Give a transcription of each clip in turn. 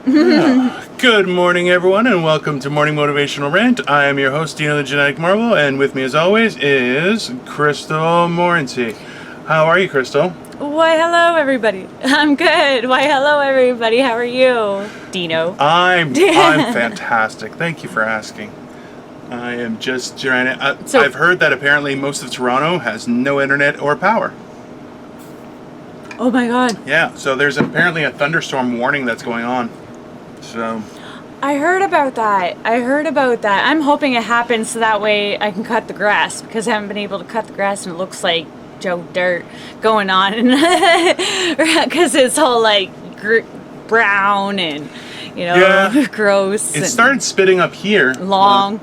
Good morning, everyone, and welcome to Morning Motivational Rant. I am your host, Dino the Genetic Marvel, and with me, as always, is Crystal Morency. How are you, Crystal? Why, hello, everybody. I'm good. Why, hello, everybody. How are you, Dino? I'm fantastic. Thank you for asking. I am just trying to... I've heard that apparently most of Toronto has no internet or power. Oh, my God. Yeah, so there's apparently a thunderstorm warning that's going on. So... I heard about that. I'm hoping it happens so that way I can cut the grass, because I haven't been able to cut the grass and it looks like Joe Dirt going on, because it's all like brown and, gross. It started spitting up here. Long.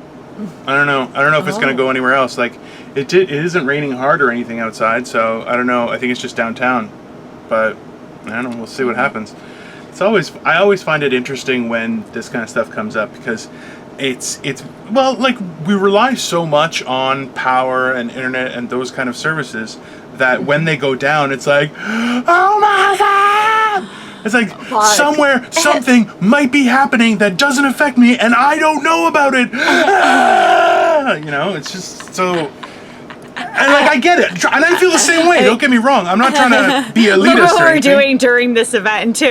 I don't know if it's going to go anywhere else. Like, it isn't raining hard or anything outside, so I don't know. I think it's just downtown. But I don't know. We'll see what happens. I always find it interesting when this kind of stuff comes up, because it's like, we rely so much on power and internet and those kind of services that when they go down, it's like, oh my God! It's like somewhere something might be happening that doesn't affect me and I don't know about it. It's just so... And I get it, and I feel the same way. Don't get me wrong. I'm not trying to be elitist. Look what or we're doing during this event too.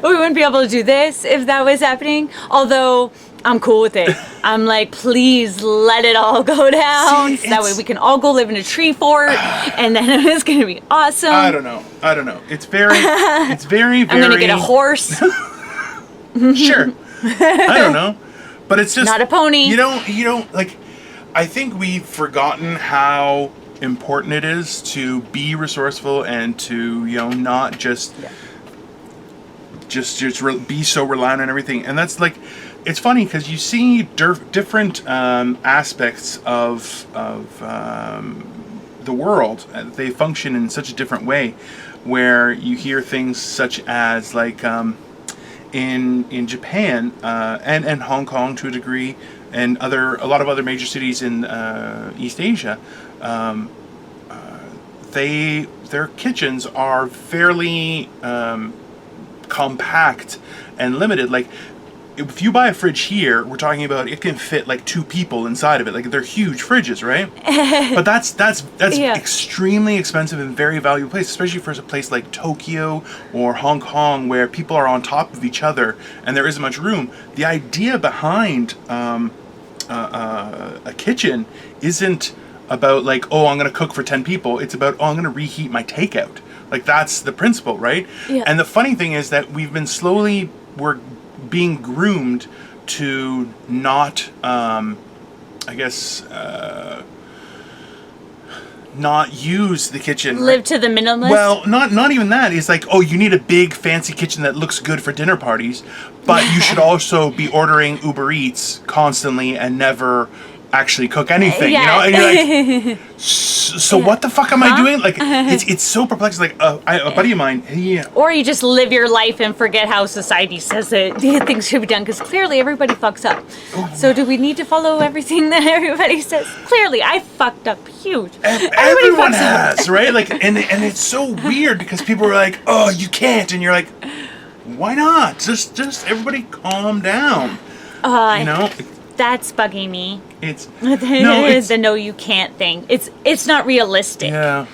We wouldn't be able to do this if that was happening. Although I'm cool with it. I'm like, please let it all go down. So that way we can all go live in a tree fort, and then it's gonna be awesome. I don't know. It's very. I'm gonna get a horse. Sure. I don't know, but it's just not a pony. You don't like. I think we've forgotten how important it is to be resourceful and to, not just be so reliant on everything. And that's like, it's funny because you see different aspects of the world. They function in such a different way, where you hear things such as like in Japan and Hong Kong to a degree, and a lot of other major cities in East Asia, their kitchens are fairly compact and limited. Like, if you buy a fridge here, we're talking about it can fit like 2 people inside of it. Like, they're huge fridges, right? But that's extremely expensive and very valuable place, especially for a place like Tokyo or Hong Kong, where people are on top of each other and there isn't much room. The idea behind a kitchen isn't about like, oh, I'm going to cook for 10 people. It's about, oh, I'm going to reheat my takeout. Like, that's the principle, right? Yeah. And the funny thing is that we're being groomed to not, not use the kitchen. Live to the minimalist? Well, not even that. It's like, oh, you need a big fancy kitchen that looks good for dinner parties, but you should also be ordering Uber Eats constantly and never actually cook anything, And you're like, so what the fuck am I doing? Like, it's so perplexing. Like, a buddy of mine, or you just live your life and forget how society says that things should be done, because clearly everybody fucks up. So do we need to follow everything that everybody says? Clearly, I fucked up huge. Everyone has, right? Like, and it's so weird because people are like, oh, you can't, and you're like, why not? Just everybody calm down. That's bugging me. It's the no you can't thing. It's not realistic. Yeah.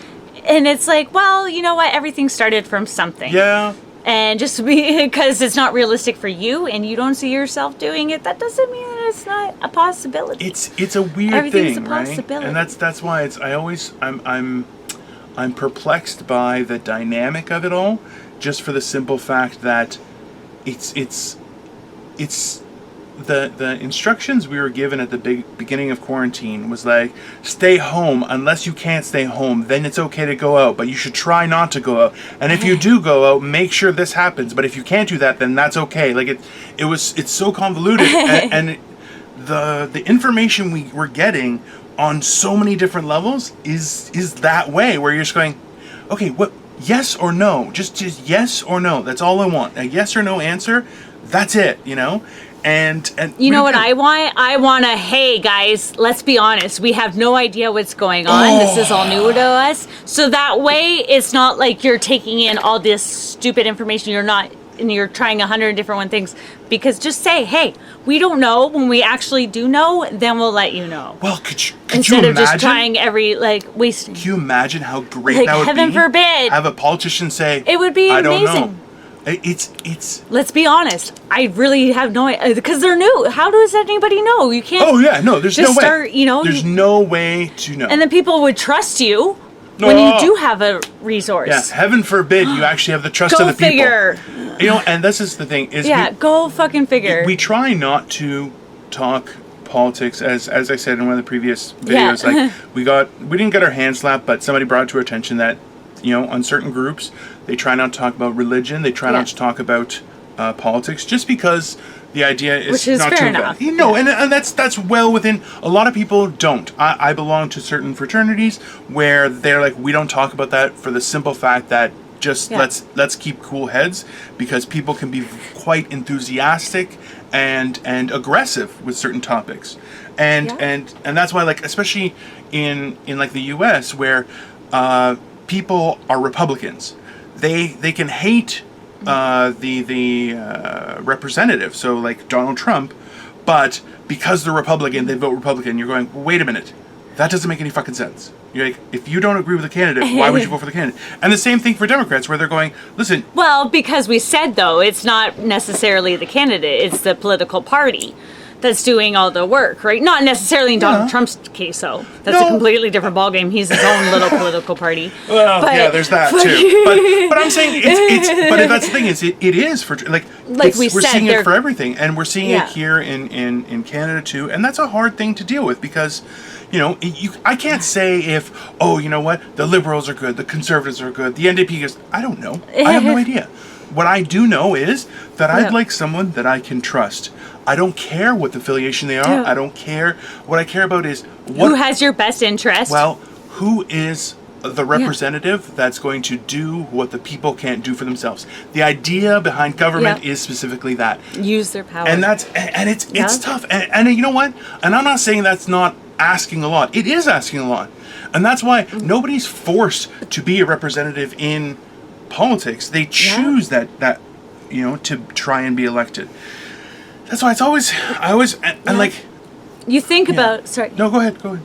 And it's like, well, you know what? Everything started from something. Yeah. And just because it's not realistic for you and you don't see yourself doing it, that doesn't mean that it's not a possibility. It's a weird Everything's thing, a possibility. Right? And that's why I'm perplexed by the dynamic of it all, just for the simple fact that it's the instructions we were given at the beginning of quarantine was like, stay home. Unless you can't stay home, then it's okay to go out, but you should try not to go out. And if you do go out, make sure this happens. But if you can't do that, then that's okay. Like, it's so convoluted, and the information we were getting on so many different levels is that way, where you're just going, okay, what? Yes or no? Just yes or no. That's all I want. A yes or no answer. That's it. And you know what I want? I want a, hey guys, let's be honest. We have no idea what's going on. This is all new to us. So that way it's not like you're taking in all this stupid information. You're not and you're trying 100 different things, because just say, hey, we don't know. When we actually do know, then we'll let you know. Well, could you Instead of imagine? just trying wasting. Can you imagine how great Like, that would be? heaven forbid. Have a politician say, It would be I don't amazing. know. It's. Let's be honest. I really have no idea, because they're new. How does anybody know? You can't. Oh yeah, no. There's just no way. start, There's no way to know. And then people would trust you when you do have a resource. Yeah, heaven forbid you actually have the trust of the people. Go figure. And this is the thing is Go fucking figure. we try not to talk politics as I said in one of the previous videos. Yeah. Like we didn't get our hand slapped, but somebody brought it to our attention that on certain groups they try not to talk about religion. They try not to talk about politics, just because the idea is Which is not fair to enough. and that's well within. A lot of people don't. I belong to certain fraternities where they're like, we don't talk about that for the simple fact that just let's keep cool heads, because people can be quite enthusiastic and aggressive with certain topics, and that's why, like, especially in like the US, where people are Republicans, they can hate the representative, so like Donald Trump, but because they're Republican, they vote Republican. You're going, well, wait a minute, that doesn't make any fucking sense. You're like, if you don't agree with the candidate, why would you vote for the candidate? And the same thing for Democrats, where they're going, listen. Well, because we said, though, it's not necessarily the candidate, it's the political party that's doing all the work, right? Not necessarily in Donald Trump's case, though. That's a completely different ballgame. He's his own little political party. Well, there's that too. But I'm saying but that's the thing, is it is for, like we're seeing it for everything, and we're seeing it here in Canada too, and that's a hard thing to deal with, because I can't say if, you know what, the Liberals are good, the Conservatives are good, the NDP is, I don't know. I have no idea. What I do know is that I'd like someone that I can trust. I don't care what the affiliation they are. Yeah. I don't care. What I care about is who has your best interest. Well, who is the representative that's going to do what the people can't do for themselves. The idea behind government is specifically that. Use their power. And it's tough. And you know what? And I'm not saying that's not asking a lot. It is asking a lot. And that's why nobody's forced to be a representative in politics. They choose that to try and be elected. That's why like you think about No, go ahead.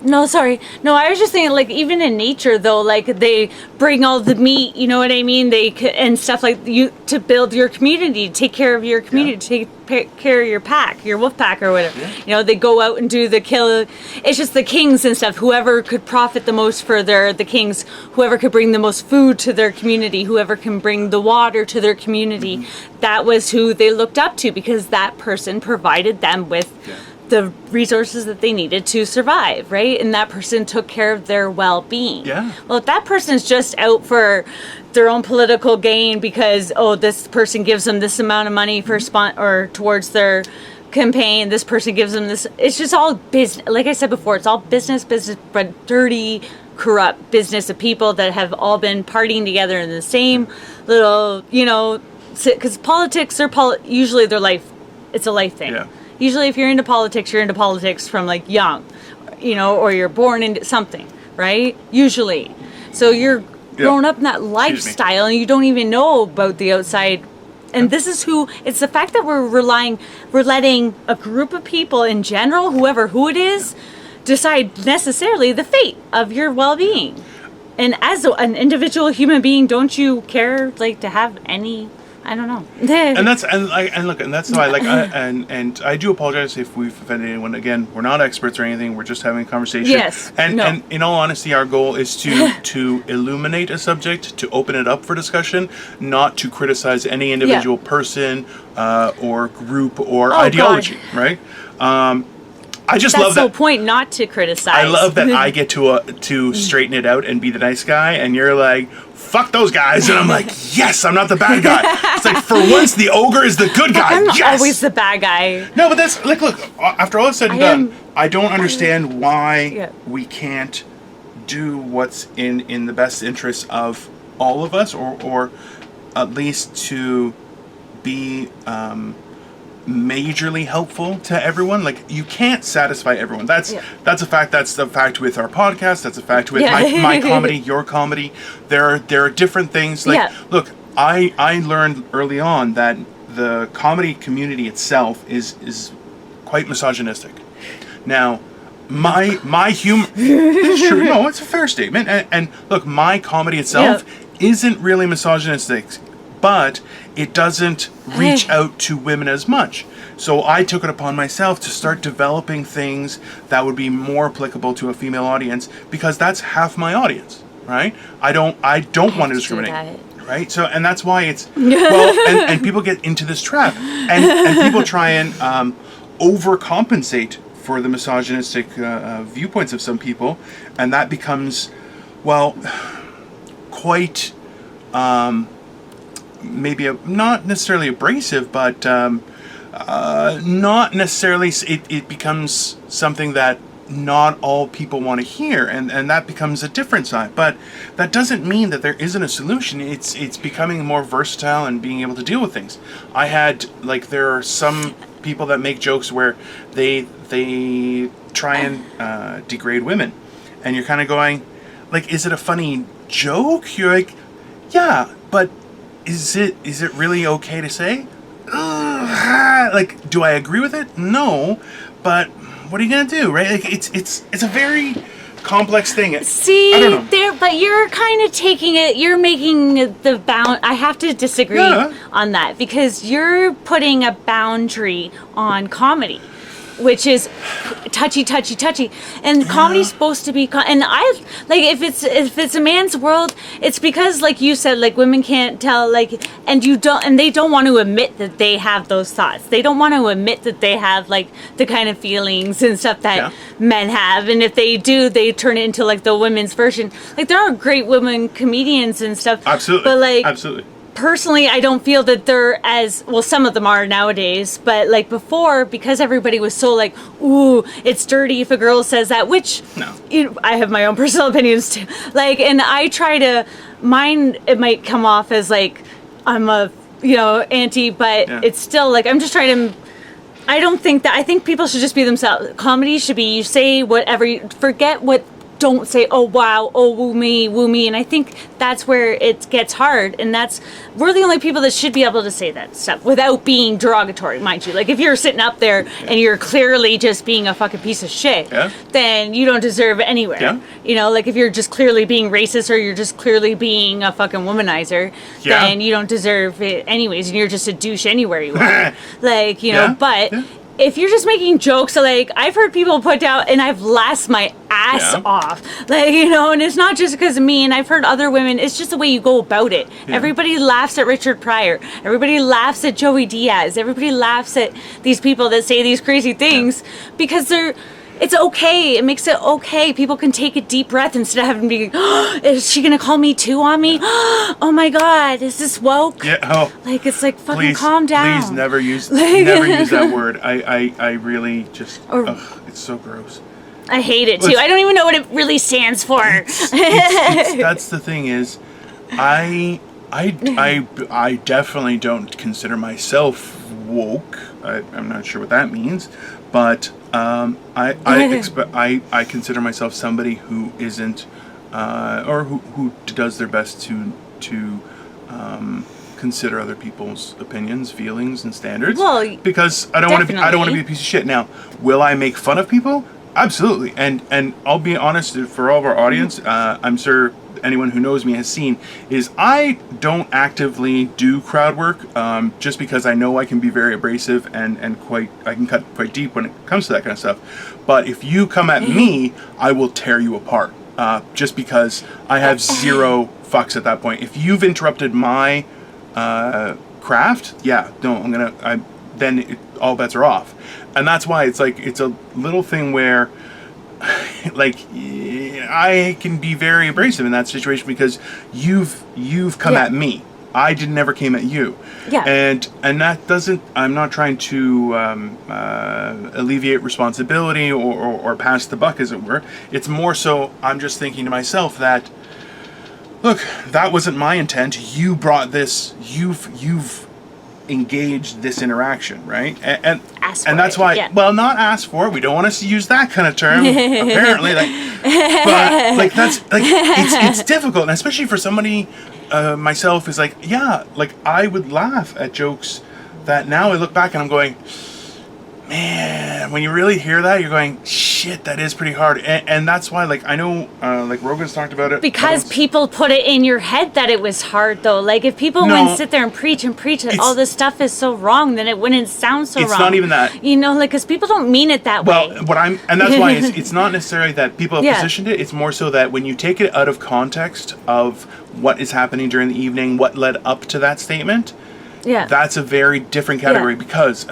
No, sorry. No, I was just thinking, like, even in nature, though, like, they bring all the meat, you know what I mean? And stuff like to build your community, take care of your community, take care of your pack, your wolf pack or whatever. Yeah. They go out and do the kill. It's just the kings and stuff. Whoever could profit the most for the kings, whoever could bring the most food to their community, whoever can bring the water to their community, that was who they looked up to, because that person provided them with the resources that they needed to survive, right? And that person took care of their well-being. Yeah. Well, if that person's just out for their own political gain because, this person gives them this amount of money for or towards their campaign, this person gives them this, it's just all business. Like I said before, it's all business, but dirty, corrupt business of people that have all been partying together in the same little, because politics are usually their life. It's a life thing. Yeah. Usually if you're into politics from like young, or you're born into something, right? Usually. So you're grown up in that lifestyle and you don't even know about the outside. And this is it's the fact that we're letting a group of people in general, who it is, decide necessarily the fate of your well-being. And as an individual human being, don't you care, like, to have any... I don't know. and that's why, like, and I do apologize if we've offended anyone. Again, we're not experts or anything. We're just having a conversation. Yes. And in all honesty, our goal is to illuminate a subject, to open it up for discussion, not to criticize any individual person or group or ideology. God. Right. I just love that. That's the point, not to criticize. I love that I get to straighten it out and be the nice guy, and you're like, fuck those guys, and I'm like, yes, I'm not the bad guy. It's like, for once, the ogre is the good guy. I'm always the bad guy. No, but that's, like, look, after all is said and done, I don't understand why we can't do what's in the best interest of all of us, or at least to be majorly helpful to everyone. Like, you can't satisfy everyone. That's a fact. That's the fact with our podcast. That's a fact with my comedy, your comedy. There are different things. Like, look, I learned early on that the comedy community itself is quite misogynistic. Now, my humor, it's true. No, it's a fair statement. And look, my comedy itself isn't really misogynistic, but it doesn't reach out to women as much. So I took it upon myself to start developing things that would be more applicable to a female audience, because that's half my audience, right? I don't want to discriminate. Right? So, and that's why it's, well, and people get into this trap, and people try and overcompensate for the misogynistic viewpoints of some people, and that becomes, well, quite, maybe not necessarily abrasive, but not necessarily, it becomes something that not all people want to hear, and that becomes a different side. But that doesn't mean that there isn't a solution. It's becoming more versatile and being able to deal with things. There are some people that make jokes where they try and degrade women, and you're kind of going, like, is it a funny joke? You're like, yeah, but is it really okay to say? Like, do I agree with it? No, but what are you gonna do, right? Like, it's a very complex thing. See, I don't know. but you're kind of taking it. You're making the bound. I have to disagree on that, because you're putting a boundary on comedy, which is touchy, and comedy's supposed to be. And I like, if it's a man's world, it's because, like you said, like, women can't tell, like, and they don't want to admit that they have those thoughts. They don't want to admit that they have, like, the kind of feelings and stuff that men have. And if they do, they turn it into, like, the women's version. Like, there are great women comedians and stuff. Absolutely, but, like, absolutely. Personally, I don't feel that they're as well. Some of them are nowadays, but like before, because everybody was so like, "Ooh, it's dirty if a girl says that." Which, I have my own personal opinions too. Like, and I try to mine. It might come off as like I'm a anti, but it's still like I'm just trying to. I don't think that. I think people should just be themselves. Comedy should be, you say whatever. Forget what. Don't say, oh wow, oh woo me, and I think that's where it gets hard, and we're the only people that should be able to say that stuff without being derogatory, mind you. Like, if you're sitting up there and you're clearly just being a fucking piece of shit, then you don't deserve it anywhere. Like, if you're just clearly being racist, or you're just clearly being a fucking womanizer, then you don't deserve it anyways, and you're just a douche anywhere you are. Like, but if you're just making jokes, like, I've heard people put down, and I've laughed my ass off, like, and it's not just because of me, and I've heard other women, it's just the way you go about it. Everybody laughs at Richard Pryor, everybody laughs at Joey Diaz, everybody laughs at these people that say these crazy things because it's okay. It makes it okay. People can take a deep breath instead of having to be, is she going to call me too on me? Oh my God, is this woke? Like, it's like, fucking calm down. Please never use that word. I really just, it's so gross. I hate it too. I don't even know what it really stands for. That's the thing is, I definitely don't consider myself woke. I'm not sure what that means, but I consider myself somebody who isn't, or who does their best to consider other people's opinions, feelings, and standards. Well, because I don't want to be a piece of shit. Now, will I make fun of people? Absolutely, and I'll be honest for all of our audience. I'm sure anyone who knows me has seen is I don't actively do crowd work, just because I know I can be very abrasive and I can cut quite deep when it comes to that kind of stuff. But if you come at me, I will tear you apart, just because I have zero fucks at that point. If you've interrupted my craft, then all bets are off. And that's why it's like, it's a little thing where, like, I can be very abrasive in that situation because you've come at me. I never came at you. And that doesn't, I'm not trying to alleviate responsibility or pass the buck, as it were. It's more so I'm just thinking to myself that, look, that wasn't my intent. You brought this, you've engaged this interaction, right? And that's why, well, not ask for it. We don't want us to use that kind of term, apparently. But like, that's like, it's difficult, and especially for somebody myself is like, yeah, like I would laugh at jokes that now I look back and I'm going, man, when you really hear that, you're going, shit, that is pretty hard. And that's why, like, I know, like, Rogan's talked about it. Because people put it in your head that it was hard, though. Like, if people wouldn't sit there and preach that all this stuff is so wrong, then it wouldn't sound so wrong. It's not even that. You know, like, because people don't mean it that way. Well, and that's why it's not necessarily that people have positioned it. It's more so that when you take it out of context of what is happening during the evening, what led up to that statement, that's a very different category because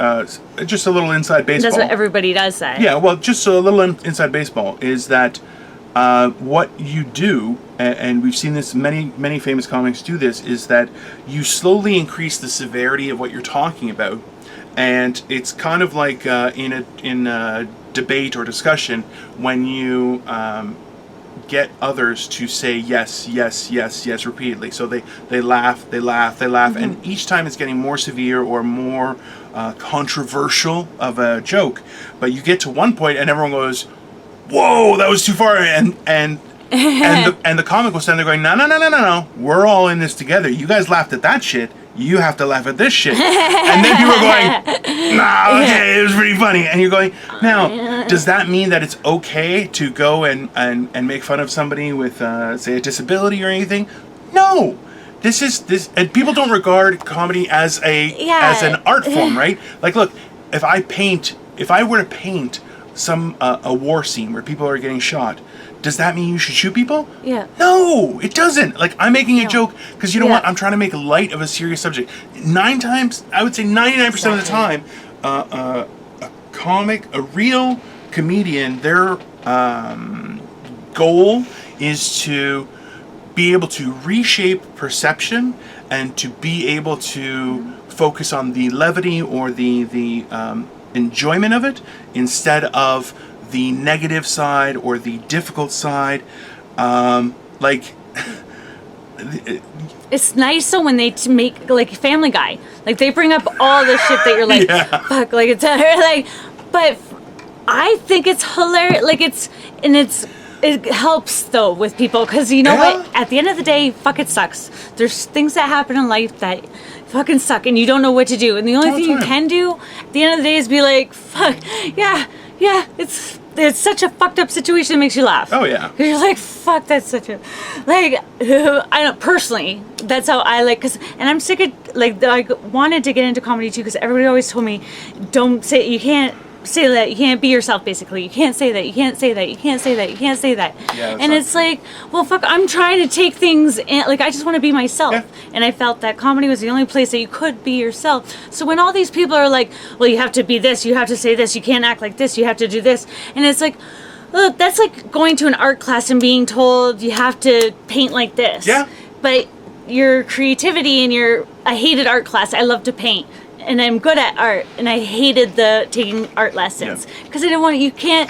just a little inside baseball. That's what everybody does say. Yeah, well, just a little inside baseball is that what you do, and we've seen this, many famous comics do this, is that you slowly increase the severity of what you're talking about. And it's kind of like in a debate or discussion when you get others to say yes, yes, yes, yes repeatedly. So they laugh, and each time it's getting more severe or more controversial of a joke. But you get to one point and everyone goes, "Whoa, that was too far!" And the comic will stand there going, "No, we're all in this together. You guys laughed at that shit. You have to laugh at this shit." And then people are going, "Nah, okay, it was pretty funny." And you're going, now, does that mean that it's okay to go and make fun of somebody with, say, a disability or anything? No. This, and people don't regard comedy as an art form, right? Like, look, if I were to paint some a war scene where people are getting shot, does that mean you should shoot people? Yeah. No, it doesn't. Like, I'm making a joke because you know what? I'm trying to make light of a serious subject. I would say 99% of the time, a comic, a real comedian, their goal is to be able to reshape perception and to be able to focus on the levity or the enjoyment of it instead of the negative side or the difficult side. Like, it's nice so when they make, like, Family Guy, like, they bring up all the shit that you're like, fuck, like, it's like, but I think it's hilarious. Like, it helps though with people because you know what? At the end of the day, fuck, it sucks. There's things that happen in life that fucking suck, and you don't know what to do. And the only thing you can do at the end of the day is be like, fuck, yeah, it's such a fucked up situation that makes you laugh. Oh yeah. Because you're like, fuck, that's such a, like, I don't, personally, that's how I like, and I'm sick of, like, I wanted to get into comedy too because everybody always told me, don't say, you can't say that, you can't be yourself, basically. You can't say that, you can't say that, you can't say that, you can't say that. Yeah, and it's like, well, fuck, I'm trying to take things in, like, I just want to be myself. Yeah. And I felt that comedy was the only place that you could be yourself. So when all these people are like, well, you have to be this, you have to say this, you can't act like this, you have to do this. And it's like, look, that's like going to an art class and being told you have to paint like this. Yeah. But your creativity and I hated art class. I love to paint. And I'm good at art, and I hated taking art lessons because I didn't want. You can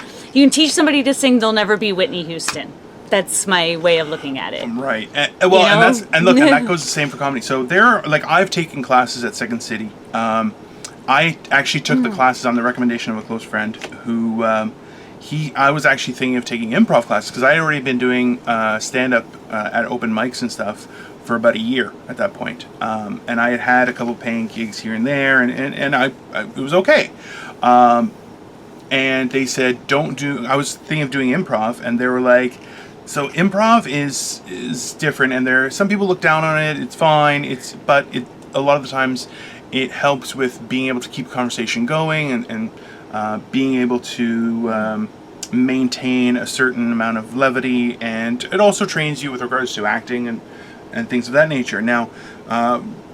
teach somebody to sing, they'll never be Whitney Houston. That's my way of looking at it. Right. And look, and that goes the same for comedy. So I've taken classes at Second City. I actually took the classes on the recommendation of a close friend who I was actually thinking of taking improv classes because I had already been doing stand up at open mics and stuff for about a year at that point. And I had a couple paying gigs here and there, and it was okay. And they said, I was thinking of doing improv, and they were like, so improv is different, and some people look down on it, it's fine, but a lot of the times it helps with being able to keep conversation going and being able to maintain a certain amount of levity, and it also trains you with regards to acting and things of that nature. Now,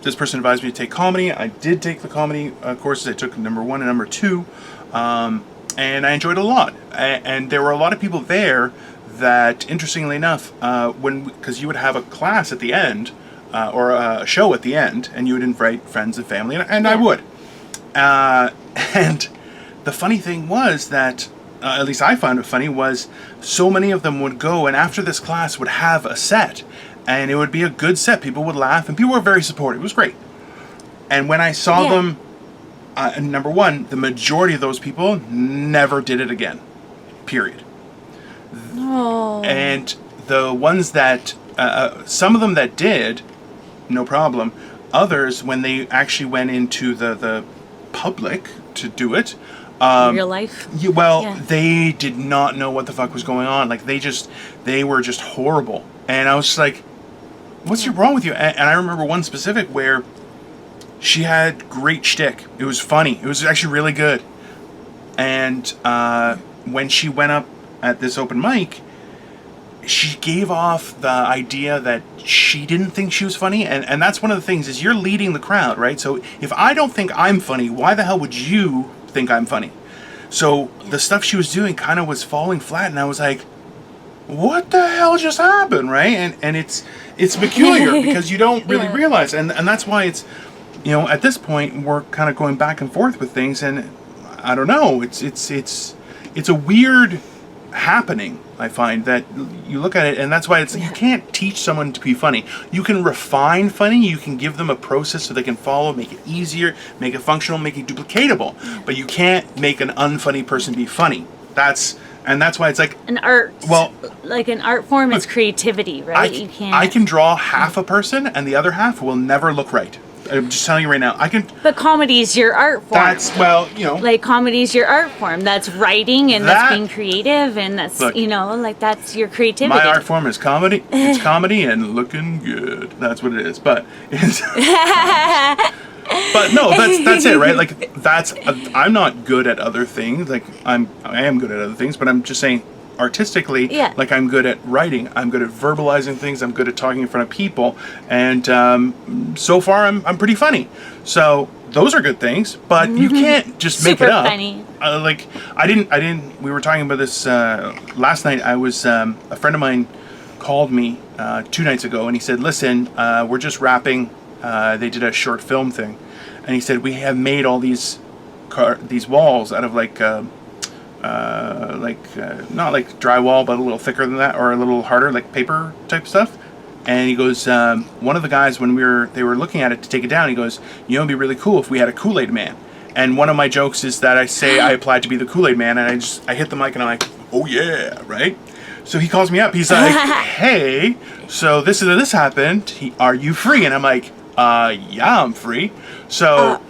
this person advised me to take comedy. I did take the comedy courses. I took number 1 and number 2, and I enjoyed it a lot. And there were a lot of people there that, interestingly enough, because you would have a class at the end, or a show at the end, and you would invite friends and family, and I would. And the funny thing was that, at least I found it funny, was so many of them would go, and after this class would have a set. And it would be a good set. People would laugh, and people were very supportive. It was great. And when I saw them, number 1, the majority of those people never did it again. Period. Oh. And the ones that, some of them that did, no problem. Others, when they actually went into the public to do it, Real life. they did not know what the fuck was going on. Like they were just horrible. And I was just like, what's wrong with you? And I remember one specific where she had great shtick. It was funny. It was actually really good. And when she went up at this open mic, she gave off the idea that she didn't think she was funny. And that's one of the things, is you're leading the crowd, right? So if I don't think I'm funny, why the hell would you think I'm funny? So the stuff she was doing kind of was falling flat, and I was like, what the hell just happened, right? And it's peculiar because you don't really realize, and that's why it's, at this point we're kind of going back and forth with things, and I don't know, it's a weird happening. I find that you look at it, and that's why it's you can't teach someone to be funny. You can refine funny, you can give them a process so they can follow, make it easier, make it functional, make it duplicatable, but you can't make an unfunny person be funny. That's why it's like an art. Well, like an art form is creativity, right? You can't. I can draw half a person, and the other half will never look right. I'm just telling you right now. I can. But comedy's your art form. That's like comedy's your art form. That's writing, and that's being creative, and that's like that's your creativity. My art form is comedy. It's comedy and looking good. That's what it is. But it's. But no, that's it, right? Like I'm not good at other things. Like I am good at other things, but I'm just saying artistically, like I'm good at writing, I'm good at verbalizing things, I'm good at talking in front of people, and so far I'm pretty funny. So those are good things, but you can't just make it up. Funny. Like I didn't. We were talking about this last night. I was a friend of mine called me 2 nights ago, and he said, "Listen, we're just wrapping. They did a short film thing, and he said we have made all these walls out of not like drywall, but a little thicker than that, or a little harder, like paper type stuff." And he goes, one of the guys, when they were looking at it to take it down, he goes, it'd be really cool if we had a Kool-Aid man. And one of my jokes is that I say I applied to be the Kool-Aid man, and I hit the mic and I'm like, oh yeah, right? So he calls me up. He's like, hey, so this happened. Are you free? And I'm like, yeah, I'm free. So.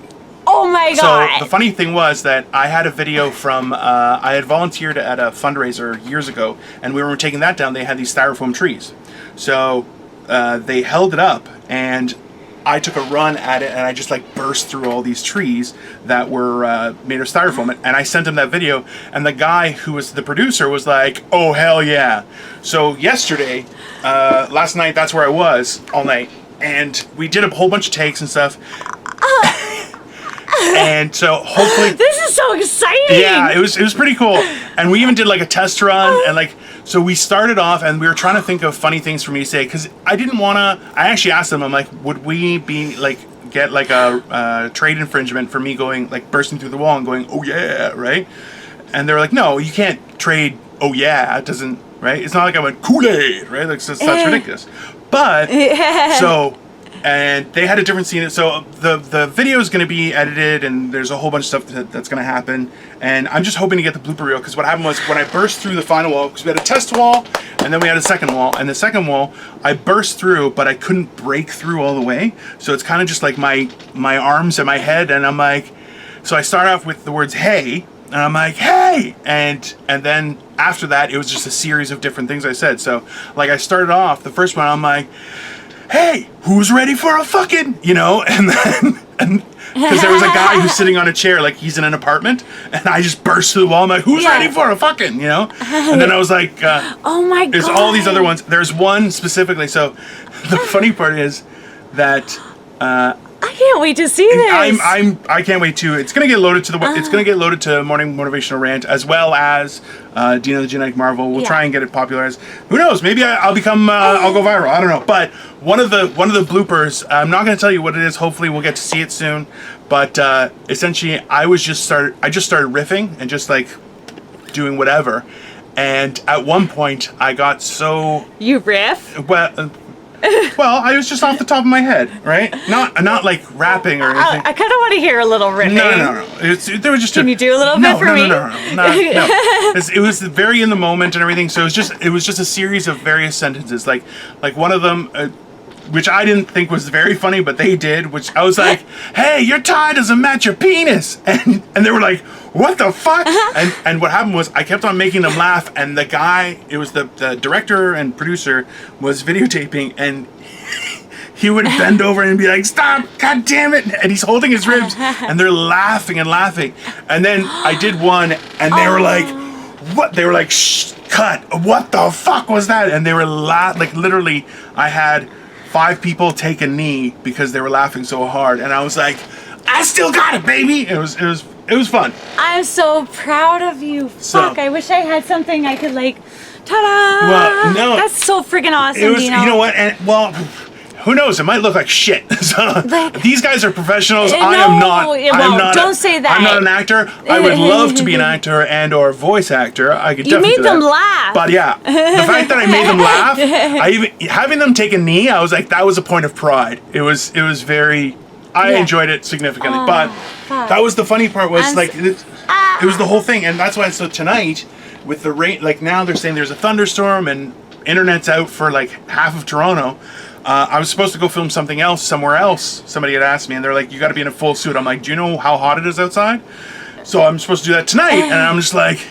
Oh my God! So the funny thing was that I had a video from, I had volunteered at a fundraiser years ago, and we were taking that down. They had these styrofoam trees. So they held it up, and I took a run at it, and I just burst through all these trees that were made of styrofoam. And I sent him that video, and the guy who was the producer was like, oh, hell yeah. So yesterday, last night, that's where I was all night, and we did a whole bunch of takes and stuff. And so hopefully this is so exciting. Yeah, it was pretty cool. And we even did a test run, and so we started off, and we were trying to think of funny things for me to say, because I didn't want to. I actually asked them, I'm like, would we be get a trade infringement for me going bursting through the wall and going, oh yeah, right? And they're like, no, you can't trade. Oh yeah, it doesn't, right? It's not like I went Kool-Aid, right? That's ridiculous. But so. And they had a different scene. So the video is going to be edited, and there's a whole bunch of stuff that's going to happen. And I'm just hoping to get the blooper reel, because what happened was when I burst through the final wall, because we had a test wall, and then we had a second wall. And the second wall, I burst through, but I couldn't break through all the way. So it's kind of just my arms and my head, and I'm like, so I start off with the words "hey," and I'm like, "hey," and then after that, it was just a series of different things I said. So I started off the first one, I'm like, hey, who's ready for a fucking, and then, because there was a guy who's sitting on a chair, he's in an apartment, and I just burst through the wall, I'm like, who's ready for a fucking, and then I was like, oh my God. There's all these other ones. There's one specifically, so the funny part is that, I can't wait to see this. I can't wait to. It's gonna get loaded to it's gonna get loaded to Morning Motivational Rant, as well as Dino the Genetic Marvel. We'll try and get it popularized. Who knows? Maybe I'll become. I'll go viral. I don't know. But one of the bloopers. I'm not gonna tell you what it is. Hopefully, we'll get to see it soon. But essentially, I just started riffing and just doing whatever. And at one point, I got so. You riff? Well, I was just off the top of my head, right? Not rapping or anything. I kind of want to hear a little riffing. No. There was just. Can you do a little bit for me? No. It was very in the moment and everything. So it was just a series of various sentences. Like one of them, which I didn't think was very funny, but they did, which I was like, hey, your tie doesn't match your penis. And they were like, what the fuck? And what happened was I kept on making them laugh, and the guy, it was the director and producer, was videotaping, and he would bend over and be like, stop, god damn it. And he's holding his ribs, and they're laughing and laughing. And then I did one, and they were like, what? They were like, shh, cut. What the fuck was that? And they were like, literally, I had 5 people take a knee because they were laughing so hard. And I was like, I still got it, baby. It was fun. I'm so proud of you. So- Fuck, I wish I had something I could like, ta-da! Well, no. That's so freaking awesome, It was, Dino. you know what? And well, who knows? It might look like shit. So, these guys are professionals. I am not. it I'm won't. not. Don't say that. I'm not an actor. I would love to be an actor and/or voice actor. I could. You definitely made do them that. laugh. But yeah, the fact that I made them laugh, having them take a knee, I was like, that was a point of pride. It was very. I enjoyed it significantly, but that was the funny part. Was it was the whole thing, and that's why. So tonight, with the rain, like now they're saying there's a thunderstorm and internet's out for like half of Toronto. I was supposed to go film something else somewhere else. Somebody had asked me, and they're like, you got to be in a full suit. I'm like, do you know how hot it is outside? So I'm supposed to do that tonight, and I'm just like,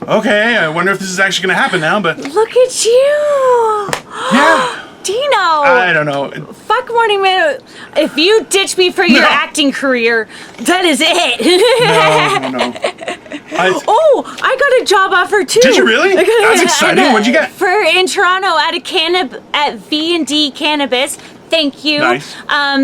okay, I wonder if this is actually going to happen now, but... Look at you! Yeah. Dino! I don't know. Fuck Morning Minute. If you ditch me for your acting career, that is it. No. I got a job offer too. Did you really? That's exciting. What'd you get? In Toronto at V&D Cannabis. Thank you. Nice.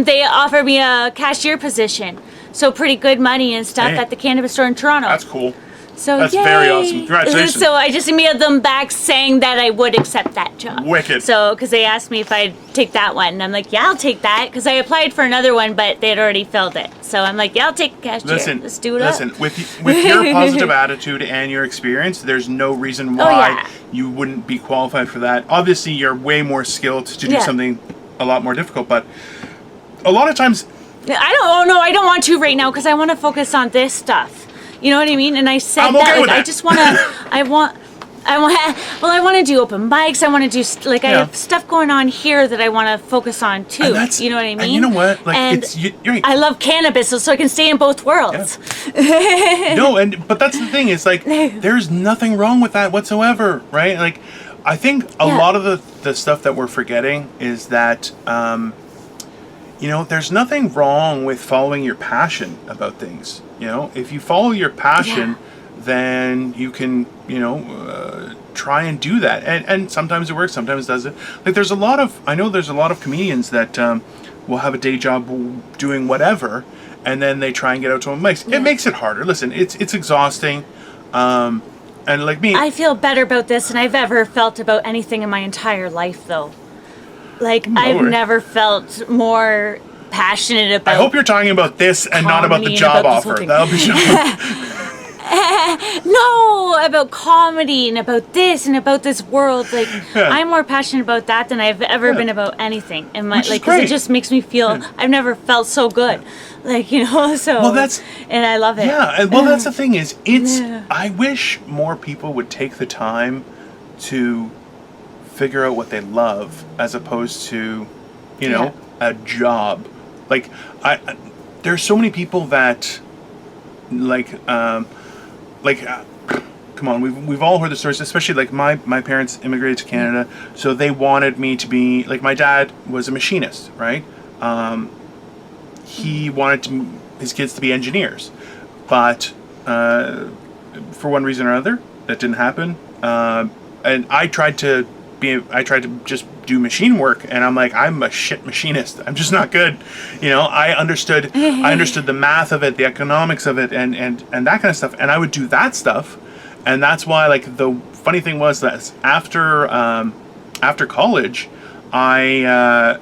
They offered me a cashier position. So pretty good money and stuff at the cannabis store in Toronto. That's cool. So That's yay. very awesome. Congratulations. So I just emailed them back saying that I would accept that job. Wicked. So, because they asked me if I'd take that one. And I'm like, yeah, I'll take that. Because I applied for another one, but they had already filled it. So I'm like, yeah, I'll take cashier. Let's do it up. With your positive attitude and your experience, there's no reason why you wouldn't be qualified for that. Obviously, you're way more skilled to do something a lot more difficult, but a lot of times... I don't want to right now because I want to focus on this stuff. You know what I mean? And I said I'm okay with that. I just want to, I want to do open mics. I want to do, I have stuff going on here that I want to focus on too. You know what I mean? And you know what? And you're right. I love cannabis, so I can stay in both worlds. Yeah. But that's the thing. It's like, there's nothing wrong with that whatsoever, right? Like, I think a lot of the stuff that we're forgetting is that, there's nothing wrong with following your passion about things. If you follow your passion, then you can, try and do that. And sometimes it works, sometimes it doesn't. Like I know there's a lot of comedians that will have a day job doing whatever, and then they try and get out to a mics. It makes it harder. Listen, it's exhausting. And like me, I feel better about this than I've ever felt about anything in my entire life, though. I've never felt more passionate about. I hope you're talking about this and not about the job offer. That'll be No, about comedy and about this and about this world. I'm more passionate about that than I've ever been about anything. And because it just makes me feel I've never felt so good. So. Well, that's. And I love it. Yeah. Well, that's the thing is, I wish more people would take the time to figure out what they love as opposed to, a job. There's so many people that, come on, we've all heard the stories, especially my parents immigrated to Canada, so they wanted me to be, my dad was a machinist, right? He wanted his kids to be engineers, but for one reason or another, that didn't happen. And I tried to just do machine work, and I'm like, I'm a shit machinist. I'm just not good. I understood the math of it, the economics of it, and that kind of stuff. And I would do that stuff, and that's why the funny thing was that after college, I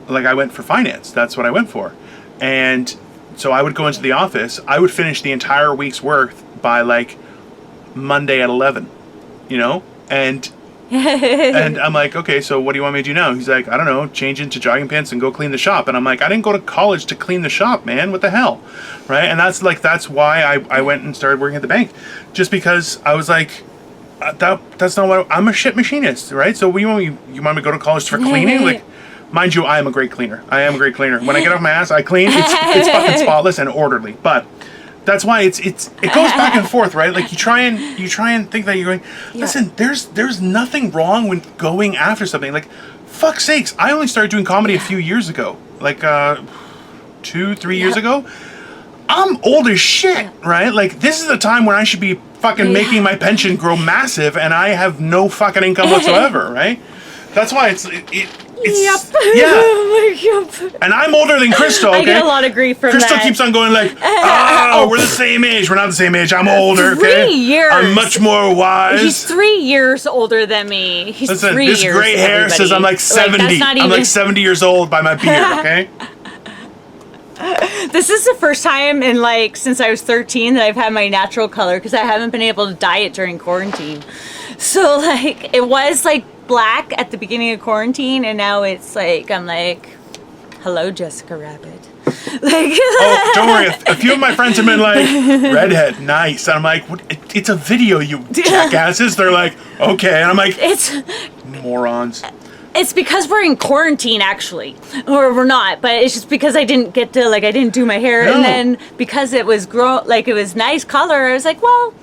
went for finance. That's what I went for, and so I would go into the office. I would finish the entire week's work by Monday at 11. And I'm like, okay, so what do you want me to do now? He's like, I don't know, change into jogging pants and go clean the shop. And I'm like, I didn't go to college to clean the shop, man. What the hell? Right? And that's why I went and started working at the bank. Just because I was like, that's not what I'm a shit machinist, right? So you want me to go to college for cleaning? Mind you, I am a great cleaner. I am a great cleaner. When I get off my ass, I clean. It's fucking spotless and orderly. But that's why it goes back and forth, right? Like you try and think that you're going, listen, there's nothing wrong with going after something. Like, fuck's sakes, I only started doing comedy a few years ago. Like 2-3 years ago. I'm old as shit, right? Like, this is the time when I should be fucking making my pension grow massive, and I have no fucking income whatsoever, right? That's why it's Yep. And I'm older than Crystal, okay? I get a lot of grief from Crystal that. keeps on going like, we're the same age. We're not the same age. I'm older, 3 okay? years. I'm much more wise. He's 3 years older than me. He's Listen, 3 this years. gray hair says I'm like 70. Like, that's not I'm even... like 70 years old by my beard, okay? This is the first time in like since I was 13 that I've had my natural color because I haven't been able to dye it during quarantine. So like it was like black at the beginning of quarantine, and now it's like I'm like, hello, Jessica Rabbit. Like, oh, don't worry. A few of my friends have been like, redhead, nice. And I'm like, what? It's a video, you jackasses. They're like, okay. And I'm like, it's morons. It's because we're in quarantine, actually, or we're not. But it's just because I didn't get to I didn't do my hair, and then because it was it was nice color. I was like, well,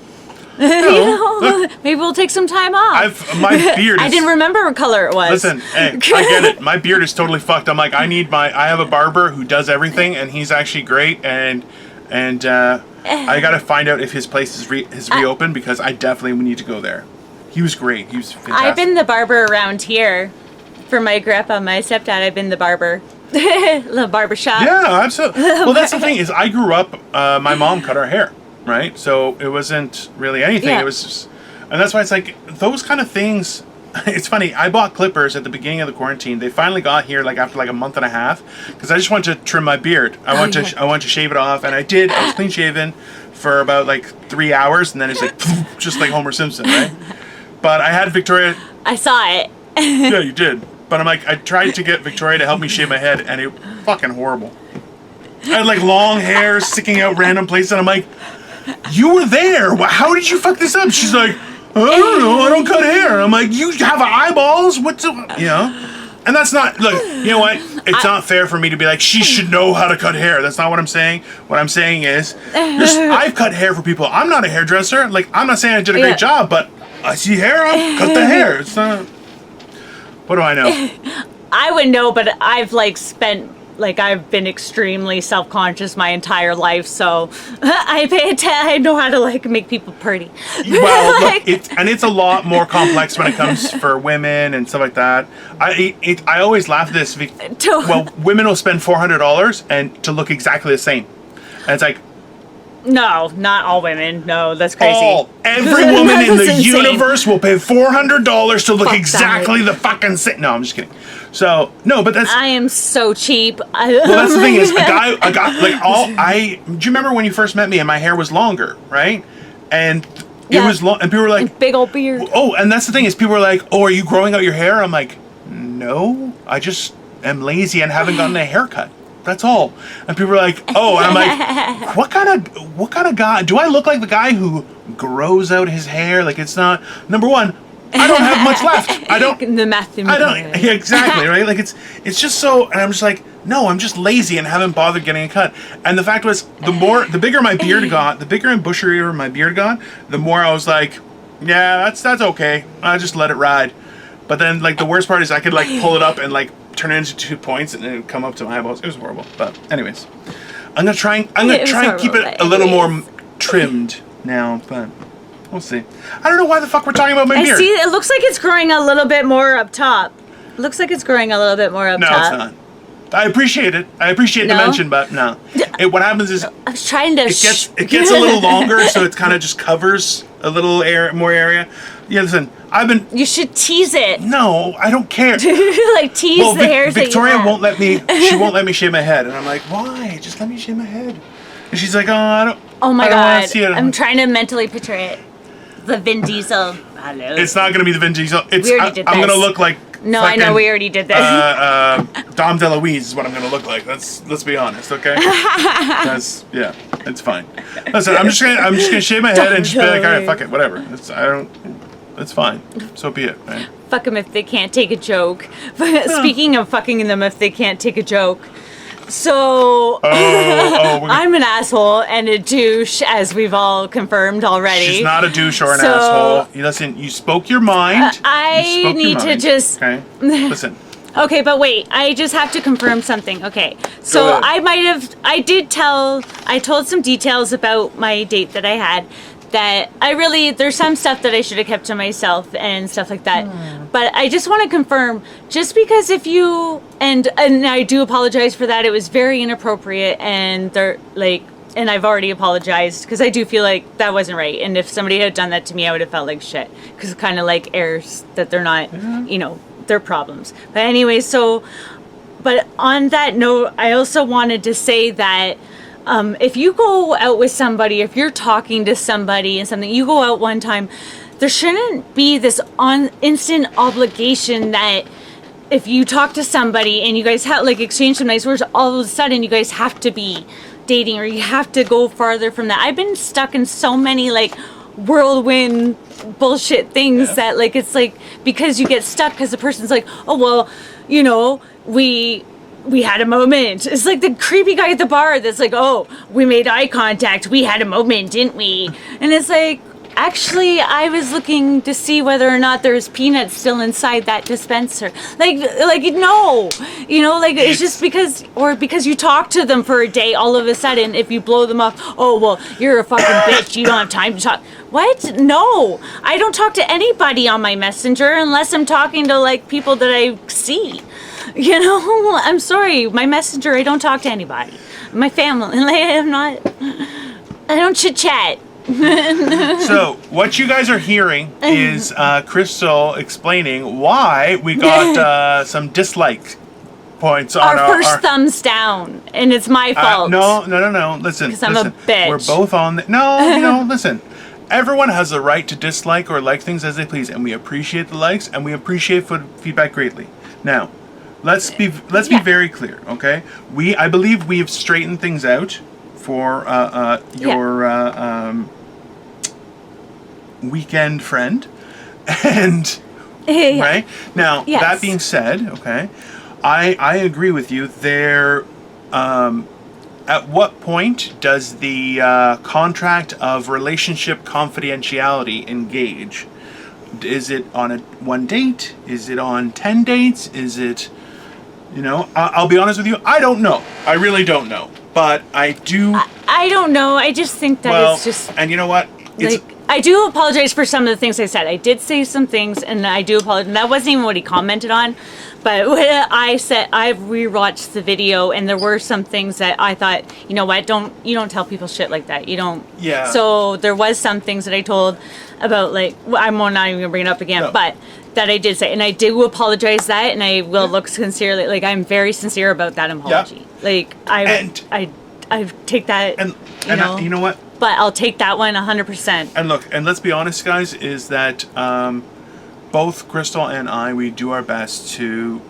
look, maybe we'll take some time off. My beard is... I didn't remember what color it was. Listen, hey, I get it. My beard is totally fucked. I'm like, I have a barber who does everything, and he's actually great, and I gotta find out if his place is reopened, because I definitely need to go there. He was great. He was fantastic. I've been the barber around here. For my grandpa, my stepdad, I've been the barber. The barber shop. Yeah, absolutely. Well, that's the thing is, I grew up, my mom cut our hair, right? So it wasn't really anything. Yeah. It was just, and that's why it's like, those kind of things, it's funny, I bought clippers at the beginning of the quarantine. They finally got here after a month and a half, because I just wanted to trim my beard. I wanted to shave it off, and I did. I was clean shaven for about 3 hours, and then it's just like Homer Simpson, right? But I had Victoria. I saw it. Yeah, you did. But I'm like, I tried to get Victoria to help me shave my head, and it fucking horrible. I had long hair sticking out random places, and I'm like, you were there. How did you fuck this up? She's like, I don't know. I don't cut hair. I'm like, you have eyeballs? And that's not, look, you know what? It's not fair for me to be like, she should know how to cut hair. That's not what I'm saying. What I'm saying is, I've cut hair for people. I'm not a hairdresser. I'm not saying I did a great job, but I see hair, I'll cut the hair. It's not... What do I know? I would know, but I've I've been extremely self-conscious my entire life, so I know how to make people pretty. Well, look, it's a lot more complex when it comes for women and stuff like that. I always laugh at this. Well, women will spend $400 and to look exactly the same, and it's like, no, not all women. No, that's crazy. Every woman in the universe will pay $400 to look exactly the fucking same. No, I'm just kidding. So, no, but that's... I am so cheap. Well, that's the thing is, do you remember when you first met me and my hair was longer, right? And it was long, and people were like... And big old beard. Oh, and that's the thing is, people were like, oh, are you growing out your hair? I'm like, no, I just am lazy and haven't gotten a haircut. That's all. And people are like, oh, and I'm like, what kind of guy? Do I look like the guy who grows out his hair? It's not, number one, I don't have much left. I don't. Yeah, exactly, right? It's just so, and I'm just like, no, I'm just lazy and haven't bothered getting a cut. And the fact was, the bigger my beard got, the bigger and bushier my beard got, the more I was like, yeah, that's okay. I'll just let it ride. But then, the worst part is I could, pull it up and, turn it into 2 points and it would come up to my eyeballs. It was horrible. But anyways, I'm gonna try and keep it a little more trimmed now, but we'll see. I don't know why the fuck we're talking about my beard. See, it looks like it's growing a little bit more up top. It looks like it's growing a little bit more up top. No, it's not. I appreciate it. I appreciate the mention, but no. What happens is I was trying to. It gets a little longer, so it kind of just covers a little more area. Yeah, listen. You should tease it. No, I don't care. Tease the hairs. Victoria won't let me. She won't let me shave my head, and I'm like, why? Just let me shave my head. And she's like, oh, I don't. Oh my I don't god! want to see it. I'm trying to mentally picture it. The Vin Diesel. Hello. It's not gonna be the Vin Diesel. We already did I'm this. gonna look like. No, I know we already did this. Dom DeLuise is what I'm gonna look like. Let's be honest, okay? It's fine. Listen, I'm just gonna shave my head and just be like, all right, fuck it, whatever. It's fine. So be it, right? Fuck them if they can't take a joke. But speaking of fucking them if they can't take a joke. So, I'm an asshole and a douche, as we've all confirmed already. She's not a douche or an asshole. Listen, you spoke your mind. I need to just... Okay, listen. Okay, but wait, I just have to confirm something. Okay, so I told some details about my date that I had that there's some stuff that I should have kept to myself and stuff like that. But I just want to confirm, just because if you, and I do apologize for that, it was very inappropriate, and and I've already apologized, because I do feel like that wasn't right, and if somebody had done that to me, I would have felt like shit, because it kind of like airs that they're not, their problems. But anyway, but on that note, I also wanted to say that if you go out with somebody, if you're talking to somebody and something, you go out one time, there shouldn't be this instant obligation that if you talk to somebody and you guys have exchange some nice words, all of a sudden you guys have to be dating, or you have to go farther from that. I've been stuck in so many whirlwind bullshit things that it's because you get stuck because the person's like, oh well, we had a moment. It's like the creepy guy at the bar that's like, oh, we made eye contact, we had a moment, didn't we? And it's like, actually, I was looking to see whether or not there's peanuts still inside that dispenser. No, it's just because you talk to them for a day, all of a sudden, if you blow them off, oh, well, you're a fucking bitch, you don't have time to talk. What? No, I don't talk to anybody on my messenger unless I'm talking to people that I see. I'm sorry, my messenger, I don't talk to anybody. My family, I don't chit chat. So, what you guys are hearing is Crystal explaining why we got some dislike points on our first thumbs down, and it's my fault. No. Listen, because I'm a bitch. We're both on no, listen. Everyone has the right to dislike or like things as they please, and we appreciate the likes and we appreciate feedback greatly. Now, let's be very clear, okay? I believe we have straightened things out for your weekend friend, and right now. Yes. That being said, okay, I agree with you there. At what point does the contract of relationship confidentiality engage? Is it on one date? Is it on 10 dates? Is it, I'll be honest with you, I don't know. I really don't know. But I do... I don't know. I just think that it's just... And you know what? I do apologize for some of the things I said. I did say some things, and I do apologize. And that wasn't even what he commented on. But what I said, I've rewatched the video, and there were some things that I thought, you know what, you don't tell people shit like that. You don't. Yeah. So there was some things that I told about, I'm not even going to bring it up again, but that I did say. And I do apologize that, and I will look sincerely, I'm very sincere about that apology. I take that, and you know what? But I'll take that one 100%. And look, and let's be honest, guys, is that both Crystal and I, we do our best to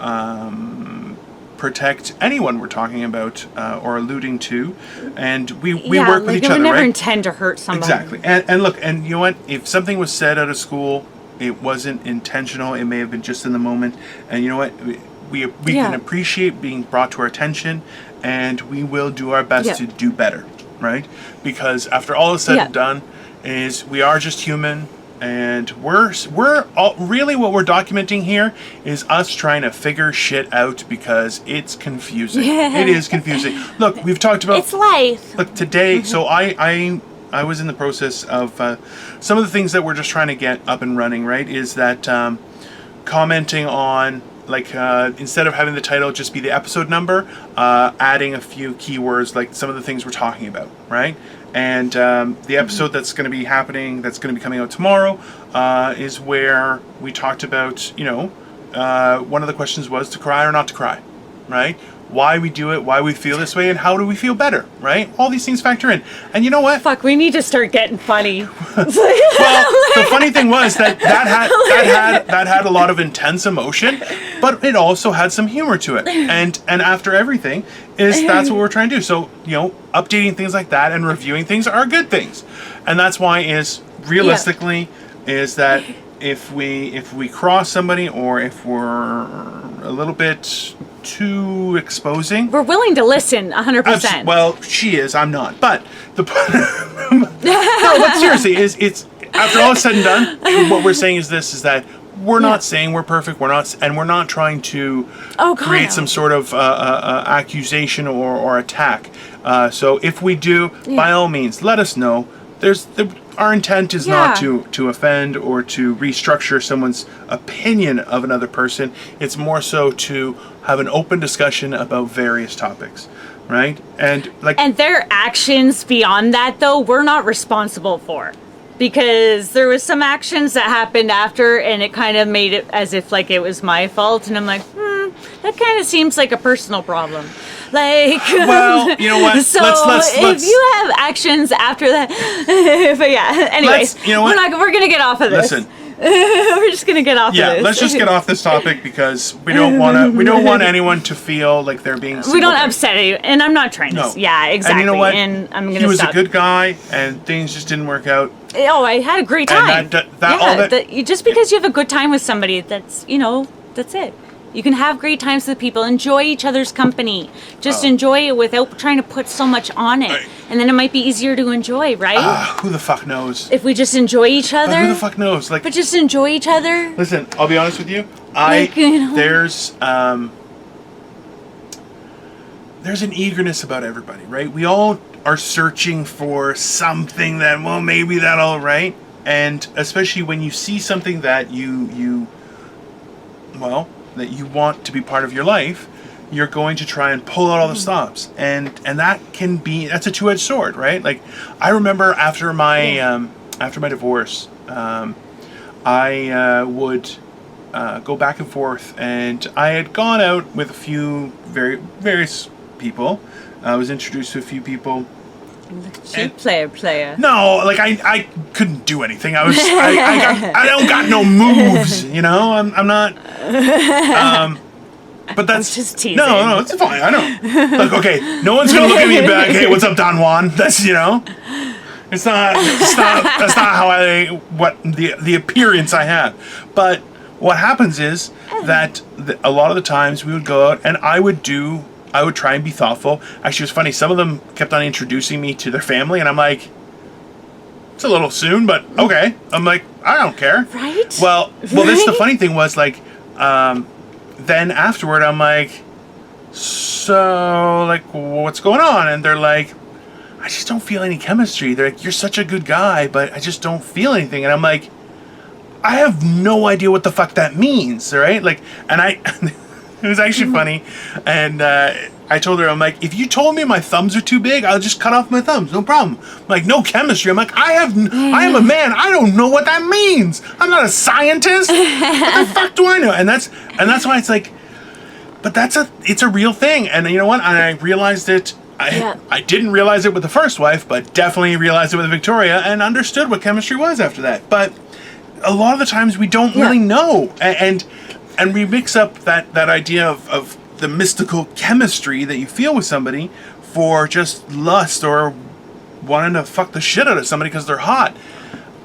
protect anyone we're talking about or alluding to, and we work with each other, right? We never intend to hurt somebody. Exactly. And look, and you know what? If something was said out of school, it wasn't intentional. It may have been just in the moment. And you know what? We can appreciate being brought to our attention, and we will do our best to do better, right? Because after all is said and done, we are just human. And we're all, really what we're documenting here is us trying to figure shit out because it's confusing. It is confusing. Look, we've talked about it's life. Look, today, so I was in the process of some of the things that we're just trying to get up and running. Right, is that commenting on instead of having the title just be the episode number, adding a few keywords like some of the things we're talking about, right? And the episode that's going to be happening, that's going to be coming out tomorrow, is where we talked about, one of the questions was to cry or not to cry, right? Why we do it, why we feel this way, and how do we feel better, right? All these things factor in. And you know what? Fuck, we need to start getting funny. Well, the funny thing was that had a lot of intense emotion, but it also had some humor to it. And after everything, that's what we're trying to do. So, updating things like that and reviewing things are good things. And that's why realistically is that if we cross somebody, or if we're a little bit too exposing, we're willing to listen 100%. Well, she is. I'm not. But the no, but seriously, it's after all is said and done, what we're saying is that we're not saying we're perfect. We're not trying to create some sort of accusation or attack. So if we do, by all means, let us know. Our intent is not to offend or to restructure someone's opinion of another person. It's more so to have an open discussion about various topics, right? And their actions beyond that, though, we're not responsible for. Because there was some actions that happened after, and it kind of made it as if like it was my fault, and I'm like, that kind of seems like a personal problem. Like, well, you know what? So let's if you have actions after that, but yeah. Anyways, you know what? We're gonna get off of this. Listen, we're just gonna get off of this. Yeah, let's just get off this topic because we don't want anyone to feel like they're being. We don't upset you, and I'm not trying to. Yeah, exactly. And you know what? And I'm gonna. He was a good guy, and things just didn't work out. Oh, I had a great time. And just because you have a good time with somebody, that's it. You can have great times with people. Enjoy each other's company. Just enjoy it without trying to put so much on it. And then it might be easier to enjoy, right? Who the fuck knows? If we just enjoy each other. Who the fuck knows? Like, but just enjoy each other. Listen, I'll be honest with you. There's an eagerness about everybody, right? We all are searching for something that, well, maybe that'll, right? And especially when you see something that you want to be part of your life, you're going to try and pull out all the stops, and that's a two-edged sword, right? Like, I remember after my divorce, I would go back and forth, and I had gone out with a few various people. I was introduced to a few people. Player. No, like I couldn't do anything. I don't got no moves, you know. I'm not. But that's just teasing. No, it's fine. I know. Like, okay, no one's gonna look at me and be like, "Hey, what's up, Don Juan?" That's It's not. That's not how what the appearance I have. But what happens is that a lot of the times we would go out and I would try and be thoughtful. Actually, it was funny. Some of them kept on introducing me to their family, and I'm like, it's a little soon, but okay. I'm like, I don't care. Right? Well, this the funny thing was, like, then afterward, I'm like, so, like, what's going on? And they're like, I just don't feel any chemistry. They're like, you're such a good guy, but I just don't feel anything. And I'm like, I have no idea what the fuck that means, right? Like, and it was actually funny, and I told her, I'm like, if you told me my thumbs are too big, I'll just cut off my thumbs, no problem. I'm like, no chemistry. I'm like, I am a man. I don't know what that means. I'm not a scientist. What the fuck do I know? And that's why it's like, but it's a real thing. And you know what? And I realized it. I didn't realize it with the first wife, but definitely realized it with Victoria, and understood what chemistry was after that. But a lot of the times we don't really know, and we mix up that idea of the mystical chemistry that you feel with somebody for just lust or wanting to fuck the shit out of somebody because they're hot.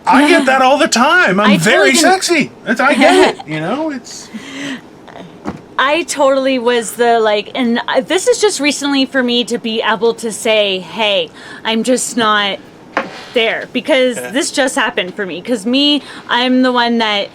I get that all the time. I'm very sexy. I get it. It's. I totally was and this is just recently for me to be able to say, hey, I'm just not there, because this just happened for me. Because I'm the one that,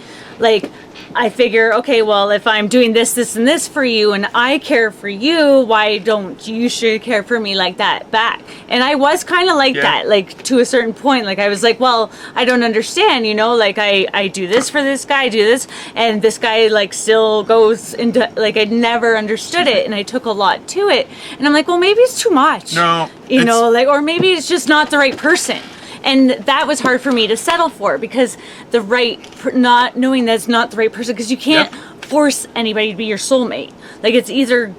I figure, okay, well, if I'm doing this, this, and this for you, and I care for you, why don't you should care for me like that back? And I was kind of like that, to a certain point. I was like, well, I don't understand, I do this for this guy, I do this, and this guy, still goes into, I never understood it, and I took a lot to it. And I'm like, well, maybe it's too much. No. Or maybe it's just not the right person. And that was hard for me to settle for, because not knowing that's not the right person, because you can't force anybody to be your soulmate. It's either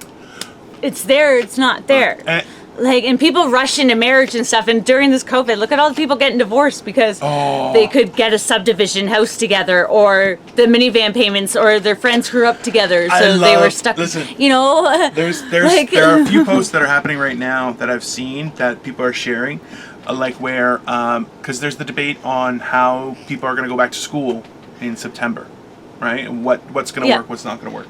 it's there, it's not there. And people rush into marriage and stuff. And during this COVID, look at all the people getting divorced because they could get a subdivision house together, or the minivan payments, or their friends grew up together, so they were stuck. Listen, there are a few posts that are happening right now that I've seen that people are sharing. Where, because there's the debate on how people are going to go back to school. in September, right? And what's going to Yeah. work, what's not going to work.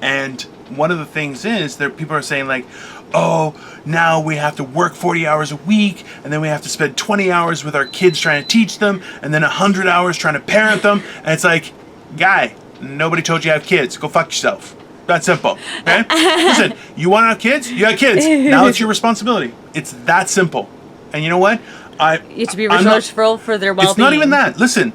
And one of the things is that people are saying like, oh, now we have to work 40 hours a week, and then we have to spend 20 hours with our kids trying to teach them, and then 100 hours trying to parent them. And it's like, guy, nobody told you to have kids. Go fuck yourself. That's simple. Okay? Listen, you want to have kids? You got kids. Now it's your responsibility. It's that simple. And you know what? You have to be resourceful for their well-being. It's not even that. Listen,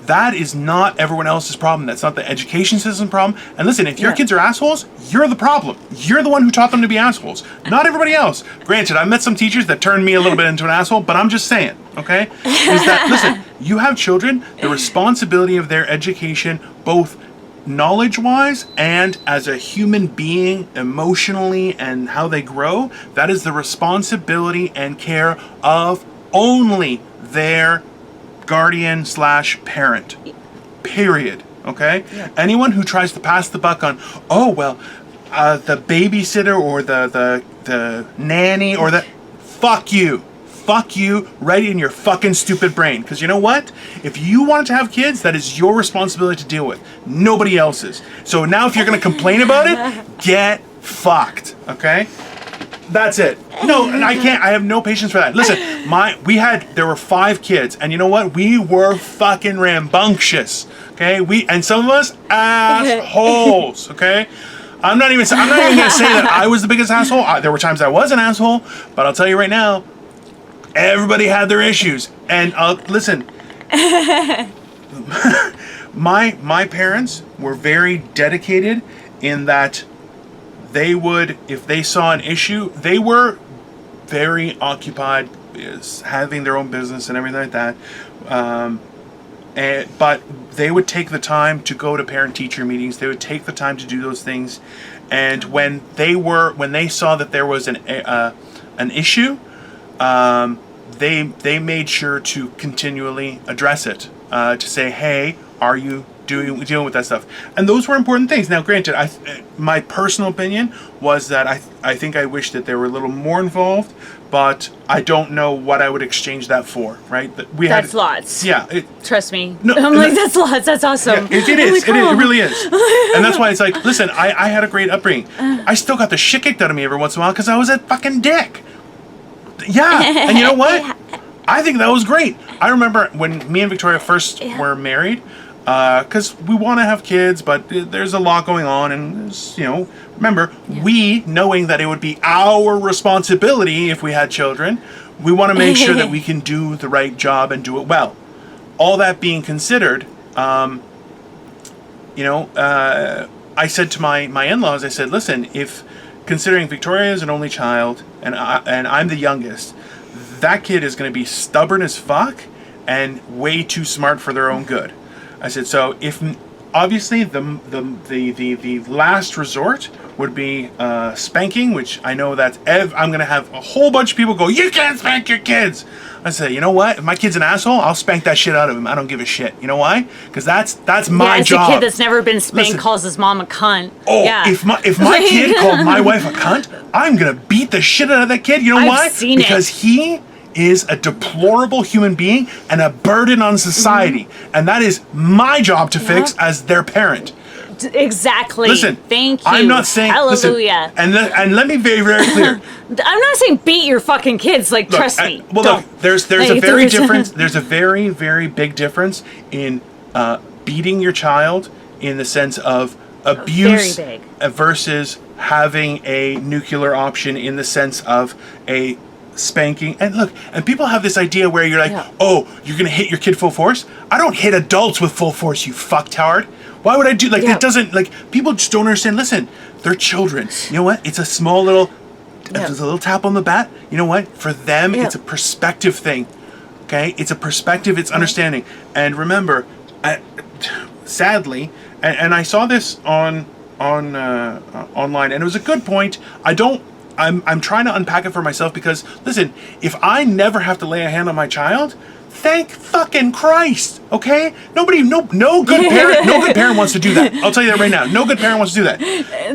that is not everyone else's problem. That's not the education system problem. And listen, if your kids are assholes, you're the problem. You're the one who taught them to be assholes, not everybody else. Granted, I've met some teachers that turned me a little bit into an asshole, but I'm just saying, okay? Is that, listen, you have children, the responsibility of their education, both knowledge-wise and as a human being emotionally and how they grow, that is the responsibility and care of only their guardian / parent. Period. Okay? Yeah. Anyone who tries to pass the buck on, oh well, the babysitter or the nanny or the, fuck you. Fuck you right in your fucking stupid brain. Because you know what? If you wanted to have kids, that is your responsibility to deal with. Nobody else's. So now if you're going to complain about it, get fucked. Okay? That's it. No, and I can't. I have no patience for that. Listen, there were 5 kids, and you know what? We were fucking rambunctious. Okay? And some of us assholes. Okay? I'm not even going to say that I was the biggest asshole. There were times I was an asshole, but I'll tell you right now, everybody had their issues. And listen, my parents were very dedicated in that they would, if they saw an issue, they were very occupied having their own business and everything like that. But they would take the time to go to parent-teacher meetings. They would take the time to do those things. And when they saw that there was an issue, they made sure to continually address it, to say, hey, are you dealing with that stuff? And those were important things. Now, granted, my personal opinion was that I think I wish that they were a little more involved, but I don't know what I would exchange that for, right? That's lots. Yeah. Trust me. No, I'm like, that's lots. That's awesome. Yeah, it is. It really is. And that's why it's like, listen, I had a great upbringing. I still got the shit kicked out of me every once in a while because I was a fucking dick. Yeah. And you know what? I think that was great. I remember when me and Victoria first were married, because we want to have kids, but there's a lot going on, and remember, we, knowing that it would be our responsibility if we had children, we want to make sure that we can do the right job and do it well. All that being considered, I said to my in-laws, I said, listen, if considering Victoria is an only child and I'm the youngest, that kid is going to be stubborn as fuck and way too smart for their own good. I said, so if obviously the last resort would be spanking, which I know that I'm going to have a whole bunch of people go, you can't spank your kids. I said, you know what? If my kid's an asshole, I'll spank that shit out of him. I don't give a shit. You know why? Because that's my job. A kid that's never been spanked calls his mom a cunt. Oh, yeah. If my kid called my wife a cunt, I'm going to beat the shit out of that kid. You know why? Because he is a deplorable human being and a burden on society. And that is my job to fix as their parent. Exactly. Listen, thank you. I'm not saying hallelujah. Listen, and let me be very, very clear. I'm not saying beat your fucking kids. Like, look, trust me. Look, there's a very difference. There's a very, very big difference in beating your child in the sense of abuse versus having a nuclear option in the sense of a spanking. And look, and people have this idea where you're like, oh, you're gonna hit your kid full force. I don't hit adults with full force, you fucktard. Why would I do that? Doesn't, like, people just don't understand. Listen, they're children. You know what? It's a small little there's a little tap on the back. You know what? For them, it's a perspective thing. Okay, it's a perspective, it's understanding. And remember, sadly, and I saw this on online, and it was a good point. I'm trying to unpack it for myself because, listen, if I never have to lay a hand on my child, thank fucking Christ, okay? No good parent wants to do that. I'll tell you that right now. No good parent wants to do that.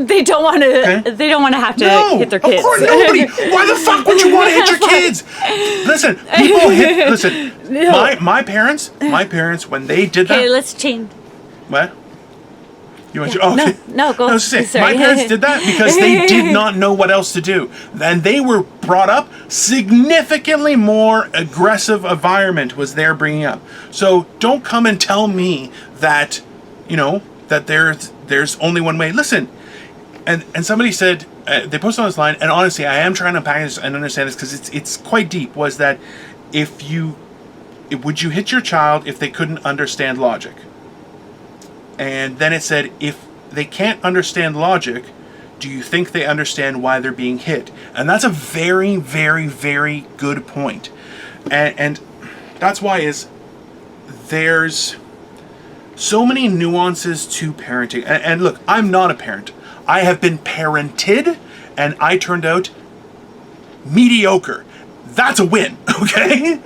They don't want to. Okay? They don't want to have to hit their kids. Of course, nobody. Why the fuck would you want to hit your kids? Listen, people hit. Listen, my parents, when they did that. Okay, let's change. What? You want Yeah. to? Okay. No, go. I was saying, Sorry. my parents did that because they did not know what else to do, and they were brought up significantly more aggressive environment was there bringing up. So don't come and tell me that, that there's only one way. Listen, and somebody said they posted on this line, and honestly, I am trying to unpack this and understand this because it's quite deep. Was that would you hit your child if they couldn't understand logic? And then it said, if they can't understand logic, do you think they understand why they're being hit? And that's a very, very, very good point. And that's why there's so many nuances to parenting. And look, I'm not a parent. I have been parented, and I turned out mediocre. That's a win, okay?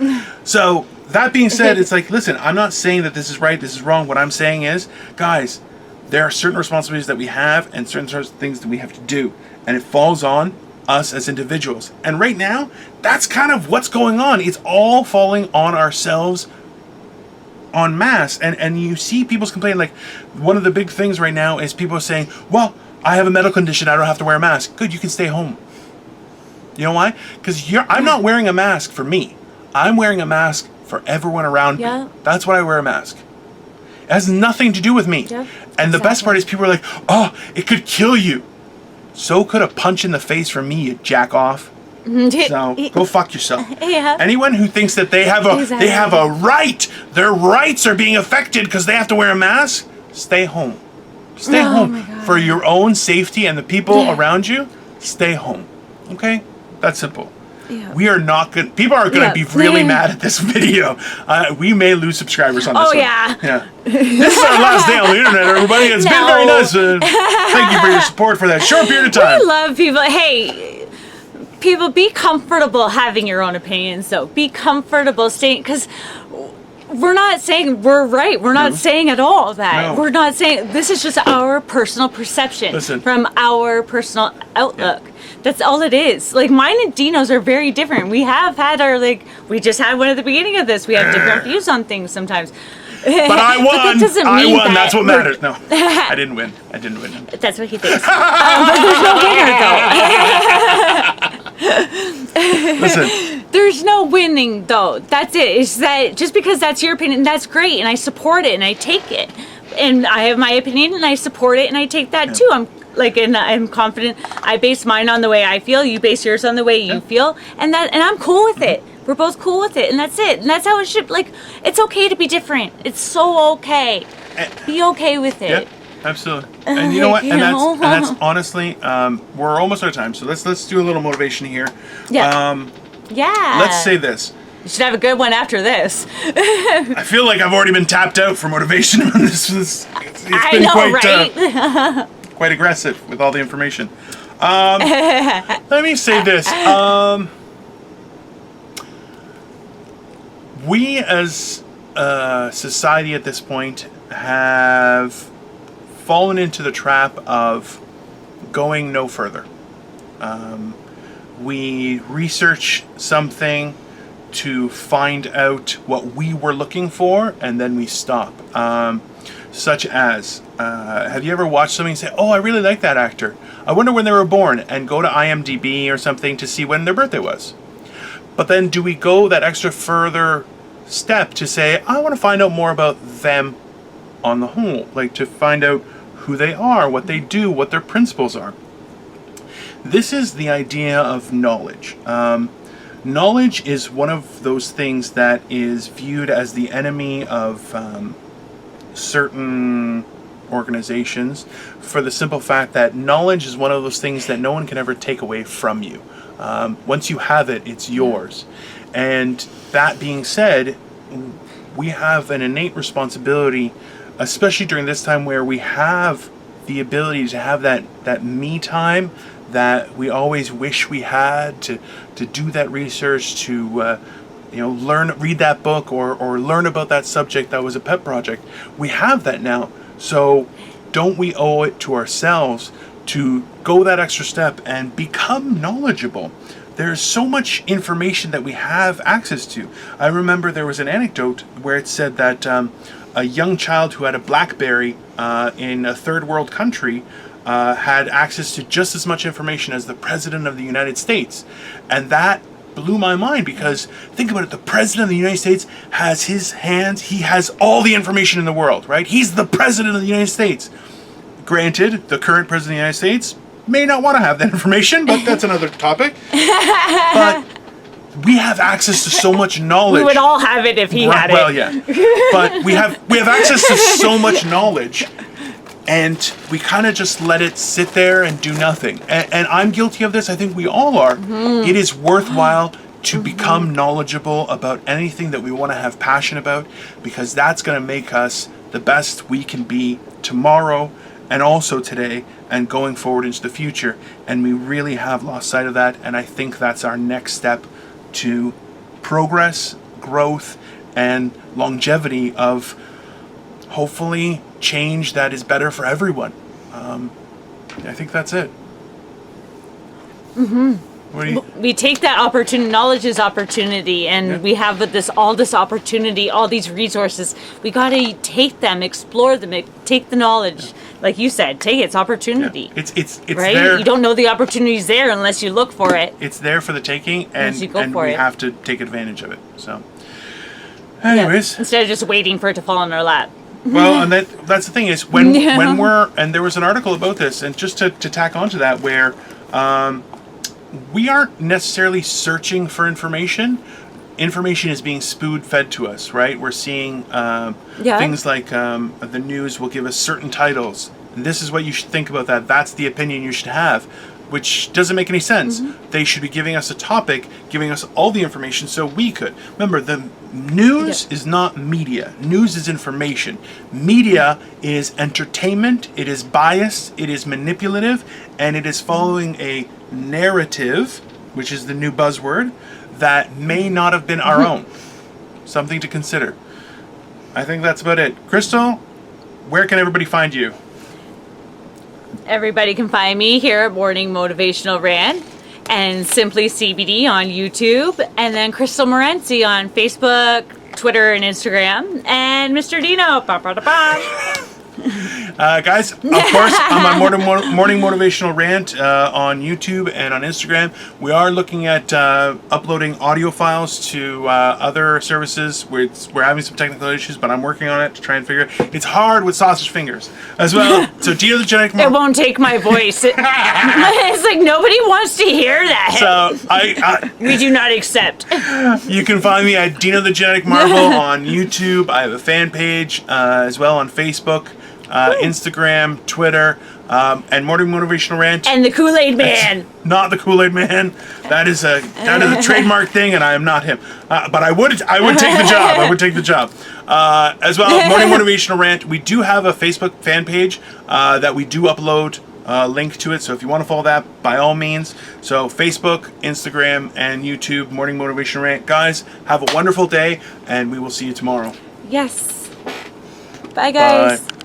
So that being said, it's like, listen, I'm not saying that this is right, this is wrong. What I'm saying is, guys, there are certain responsibilities that we have and certain things that we have to do. And it falls on us as individuals. And right now, that's kind of what's going on. It's all falling on ourselves en masse. And you see people's complaining, like, one of the big things right now is people saying, well, I have a medical condition, I don't have to wear a mask. Good, you can stay home. You know why? Because I'm not wearing a mask for me. I'm wearing a mask for everyone around me. That's why I wear a mask. It has nothing to do with me. Yeah, and the best part is people are like, oh, it could kill you. So could a punch in the face from me, you jack off. So go fuck yourself. Yeah. Anyone who thinks that they have a right, their rights are being affected because they have to wear a mask, stay home. Stay home for your own safety and the people around you. Stay home. Okay? That's simple. Yeah. We are not good. People are going to be really mad at this video. We may lose subscribers on this one. Yeah. This is our last day on the internet, everybody. It's been very nice. Thank you for your support for that short period of time. We love people. Hey, people, be comfortable having your own opinions, though. Be comfortable staying, because we're not saying we're right. We're not saying at all that. We're not saying, this is just our personal perception from our personal outlook. That's all it is. Like, mine and Dino's are very different. We have had we just had one at the beginning of this. We have different views on things sometimes. But I won. But that doesn't I mean won. that That's what matters. No, I didn't win. That's what he thinks. But there's no winner, though. Listen. There's no winning, though. That's it. It's that just because that's your opinion, that's great, and I support it, and I take it. And I have my opinion, and I support it, and I take that, too. And I'm confident. I base mine on the way I feel. You base yours on the way you feel, and I'm cool with it. We're both cool with it, and that's it. And that's how it should. It's okay to be different. It's so okay. Be okay with it. Yeah, absolutely. And you know what? And that's honestly, we're almost out of time. So let's do a little motivation here. Yeah. Let's say this. You should have a good one after this. I feel like I've already been tapped out for motivation on this. It's been right? Quite aggressive with all the information. Let me say this. We as a society at this point have fallen into the trap of going no further. We research something to find out what we were looking for, and then we stop. Such as, have you ever watched something and say, oh, I really like that actor. I wonder when they were born, and go to IMDb or something to see when their birthday was. But then do we go that extra further step to say, I want to find out more about them on the whole, like to find out who they are, what they do, what their principles are. This is the idea of knowledge. Knowledge is one of those things that is viewed as the enemy of certain organizations, for the simple fact that knowledge is one of those things that no one can ever take away from you. Once you have it, it's yours. And that being said, we have an innate responsibility, especially during this time where we have the ability to have that me time that we always wish we had, to do that research, to read that book or learn about that subject that was a pet project. We have that now. So don't we owe it to ourselves to go that extra step and become knowledgeable? There's so much information that we have access to. I remember there was an anecdote where it said that a young child who had a BlackBerry in a third world country had access to just as much information as the President of the United States. And that blew my mind, because think about it, the President of the United States has his hands, he has all the information in the world, right? He's the President of the United States. Granted, the current President of the United States may not want to have that information, but that's another topic. But we have access to so much knowledge. We would all have it if he had it. Well, yeah. But we have access to so much knowledge, and we kind of just let it sit there and do nothing. And I'm guilty of this. I think we all are. It is worthwhile to become knowledgeable about anything that we want to have passion about, because that's going to make us the best we can be tomorrow and also today and going forward into the future. And we really have lost sight of that. And I think that's our next step to progress, growth, and longevity of hopefully change that is better for everyone. I think that's it. What do you? We take that opportunity. Knowledge is opportunity, and we have this opportunity, all these resources. We got to take them, explore them, take the knowledge. Like you said, take it. It's opportunity. Yeah. It's right? there. You don't know the opportunity's there unless you look for it. It's there for the taking, and we have to take advantage of it. So, anyways, instead of just waiting for it to fall in our lap. Well, and that's the thing is when we're, and there was an article about this, and just to tack onto that, where we aren't necessarily searching for information. Information is being spoon-fed to us, right? We're seeing things like the news will give us certain titles. And this is what you should think about that. That's the opinion you should have, which doesn't make any sense. They should be giving us a topic, giving us all the information so we could. Remember, the news is not media. News is information. Media is entertainment. It is biased. It is manipulative. And it is following a narrative, which is the new buzzword, that may not have been our own. Something to consider. I think that's about it. Crystal, where can everybody find you? Everybody can find me here at Morning Motivational Rant, and Simply CBD on YouTube, and then Crystal Morency on Facebook, Twitter, and Instagram, and Mr. Dino. Guys, of course, I'm on Morning Motivational Rant on YouTube and on Instagram. We are looking at uploading audio files to other services. We're having some technical issues, but I'm working on it to try and figure it. It's hard with sausage fingers as well. So Dino the Genetic It won't take my voice. It's like nobody wants to hear that. So we do not accept. You can find me at Dino the Genetic Marvel on YouTube. I have a fan page as well on Facebook. Instagram, Twitter, and Morning Motivational Rant. And the Kool-Aid Man. Not the Kool-Aid Man. That is a trademark thing, and I am not him. But I would take the job. I would take the job. As well, Morning Motivational Rant. We do have a Facebook fan page that we do upload link to it. So if you want to follow that, by all means. So Facebook, Instagram, and YouTube, Morning Motivational Rant. Guys, have a wonderful day, and we will see you tomorrow. Yes. Bye, guys. Bye.